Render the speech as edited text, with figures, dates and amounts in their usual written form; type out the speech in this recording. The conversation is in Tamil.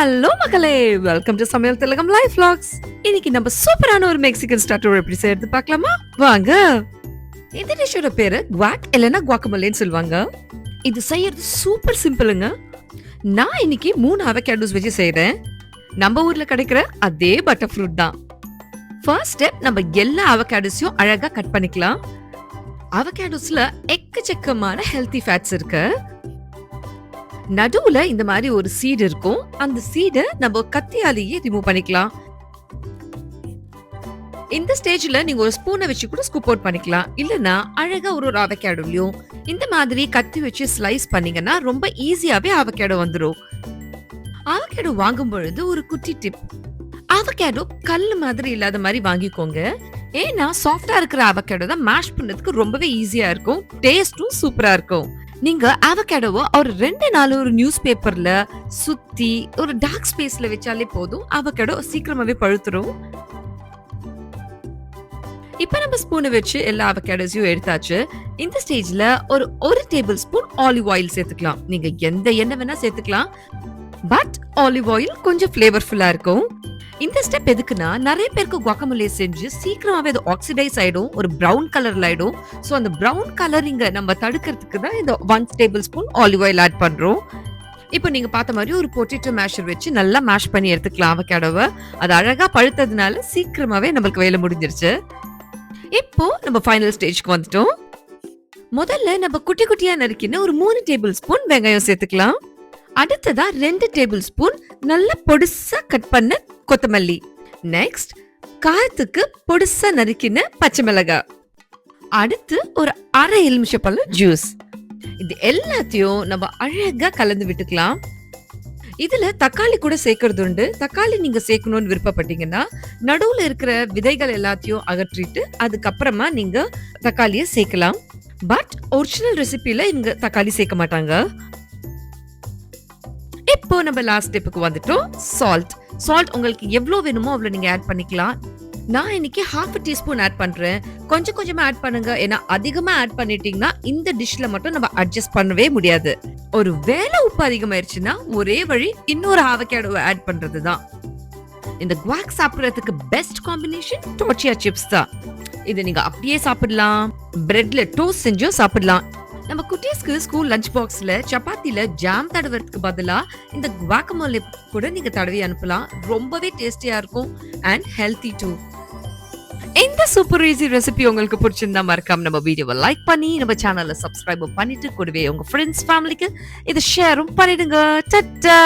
ஹலோ மக்களே, வெல்கம் டு சமையல் திலகம் லைஃப் vlogs. இன்னைக்கு நம்ம சூப்பரான ஒரு மெக்சிகன் ஸ்டார்டர் எப்படி செய்யறது பார்க்கலாமா? வாங்க. இந்த டிஷ்ஷோட பேரு குவாக் இல்லனா குவாக்கமோலேன்னு சொல்லுவாங்க. இது செய்யறது சூப்பர் சிம்பிளுங்க. நான் இன்னைக்கு 3 அவகேடோஸ் வச்சு செய்றேன். நம்ம ஊர்ல கிடைக்கிற அதே பட்டர் ஃப்ரூட் தான். ஃபர்ஸ்ட் ஸ்டெப், நம்ம எல்லா அவகேடோஸையும் அழகா கட் பண்ணிக்கலாம். அவகேடோஸ்ல எக்கச்சக்கமான ஹெல்தி ஃபேட்ஸ் இருக்கு. நடுவுல இந்த மாதிரி ஒரு சீடு இருக்கும். அந்த சீடை நம்ம கத்தியாலேயே ரிமூவ் பண்ணிக்கலாம். இந்த ஸ்டேஜ்ல நீங்க ஒரு ஸ்பூனை வச்சு கூட ஸ்கூப் அவுட் பண்ணிக்கலாம். இல்லனா அழகா ஒரு அவகேடோலயும் இந்த மாதிரி கத்தி வச்சு ஸ்லைஸ் பண்ணீங்கன்னா ரொம்ப ஈஸியாவே அவகேடோ வந்துரும். அவகேடோ வாங்கும் பொழுது ஒரு குட்டி டிப், அவகேடோ கல்லு மாதிரி இல்லாத மாதிரி வாங்கிக்கோங்க. ஏன்னா சாஃப்டா இருக்கிற அவகேடோ தான் மேஷ் பண்றதுக்கு ரொம்பவே ஈஸியா இருக்கும். டேஸ்டும் சூப்பரா இருக்கும். நீங்க அவகேடோவை ஒரு 2 நாள் ஒரு நியூஸ் பேப்பர்ல சுத்தி ஒரு டார்க் ஸ்பேஸ்ல வச்சாலே போதும். அவகேடோ சீக்கிரமாவே பழுத்துரும். இப்ப நம்ம ஸ்பூனை வச்சு எல்லா அவகேடோஸையும் எடுத்தாச்சு. இந்த ஸ்டேஜ்ல ஒரு டேபிள் ஸ்பூன் ஆலிவ் ஆயில் சேர்த்துக்கலாம். நீங்க எந்த எண்ணெய் வேணா சேர்த்துக்கலாம். பட் ஆலிவ் ஆயில் கொஞ்சம் ஃபிளேவர்ஃபுல்லா இருக்கும். இந்த ஸ்டெப் எதுக்குன்னா, நிறைய பேருக்கு குவாக்கமோலே செஞ்சு சீக்கிரமாவே அது ஆக்சிடைஸ் ஆயிடும், ஒரு பிரவுன் கலர்ல ஆயிடும். சோ அந்த பிரவுன் கலரிங்க நம்ம தடுக்கிறதுக்கு தான் இந்த 1 tablespoon olive oil add பண்றோம். இப்போ நீங்க பார்த்த மாதிரி ஒரு பொட்டேட்டோ மேஷர் வச்சு நல்லா மேஷ் பண்ணி எடுத்துக்கலாம் அவகேடோவை. அது அழகா பழுத்ததுனால சீக்கிரமாவே நம்மளுக்கு வேலை முடிஞ்சிருச்சு. இப்போ நம்ம ஃபைனல் ஸ்டேஜ்க்கு வந்துட்டோம். முதல்ல நம்ம குட்டி குட்டியா நறுக்கின ஒரு 3 டேபிள் ஸ்பூன் வெங்காயம் சேர்த்துக்கலாம். அடுத்ததா 2 டேபிள் ஸ்பூன் நல்ல பொடிசா கட் பண்ண கொத்தமல்லி. நெக்ஸ்ட் காரத்துக்கு பொடிசா நறுக்கின பச்சை மிளகாய். அடுத்து ஒரு அரை எலுமிச்சப்பழம் ஜூஸ். இது எல்லாத்தையும் நம்ம அழகா கலந்து விட்டுக்கலாம். இதுல தக்காளி கூட சேர்க்கறது உண்டு. தக்காளி நீங்க சேர்க்கணும்னு விருப்பப்பட்டீங்கன்னா நடுவுல இருக்கிற விதைகள் எல்லாத்தையும் அகற்றிட்டு அதுக்கப்புறமா நீங்க தக்காளியை சேர்க்கலாம். பட் ஒரிஜினல் ரெசிபில இங்க தக்காளி சேர்க்க மாட்டாங்க. இப்போ நம்ம லாஸ்ட் ஸ்டெப்புக்கு வந்துட்டோம். சால்ட் உங்களுக்கு எவ்வளவு வேணுமோ அவ்வளவு நீங்க ஆட் பண்ணிக்கலாம். நான் இன்னைக்கு 1/2 டீஸ்பூன் ஆட் பண்றேன். கொஞ்சம் கொஞ்சமா ஆட் பண்ணுங்க. ஏன்னா அதிகமா ஆட் பண்ணிட்டீங்கன்னா இந்த டிஷ்ல மட்டும் நம்ம அட்ஜஸ்ட் பண்ணவே முடியாது. ஒரு வேளை உப்பு அதிகமாயிருச்சுன்னா ஒரே வழி இன்னொரு அவகேடோவை ஆட் பண்றதுதான். இந்த குவாக் சாப்பிடுறதுக்கு பெஸ்ட் காம்பினேஷன் டோர்ட்டியா சிப்ஸ் தான். இது நீங்க அப்படியே சாப்பிடலாம், பிரெட்ல டோஸ்ட் செஞ்சும் சாப்பிடலாம். நம்ம குட்டீஸ்க்கு ஸ்கூல் லஞ்ச் பாக்ஸ்ல சப்பாத்தில ஜாம் தடவறதுக்கு பதிலா இந்த குவாக்கமோலே கூட நீங்க தடவி அனுப்பலாம். ரொம்பவே டேஸ்டியா இருக்கும் அண்ட் ஹெல்தி டூ. இந்த சூப்பர் ஈஸி ரெசிபி உங்களுக்கு பிடிச்சிருந்தா மறக்காம நம்ம வீடியோவை லைக் பண்ணி நம்ம சேனலை சப்ஸ்கிரைப் பண்ணிட்டு கூடவே உங்க ஃப்ரெண்ட்ஸ் ஃபேமிலிக்கு இதை ஷேரும் பண்ணிடுங்க. டட்டா.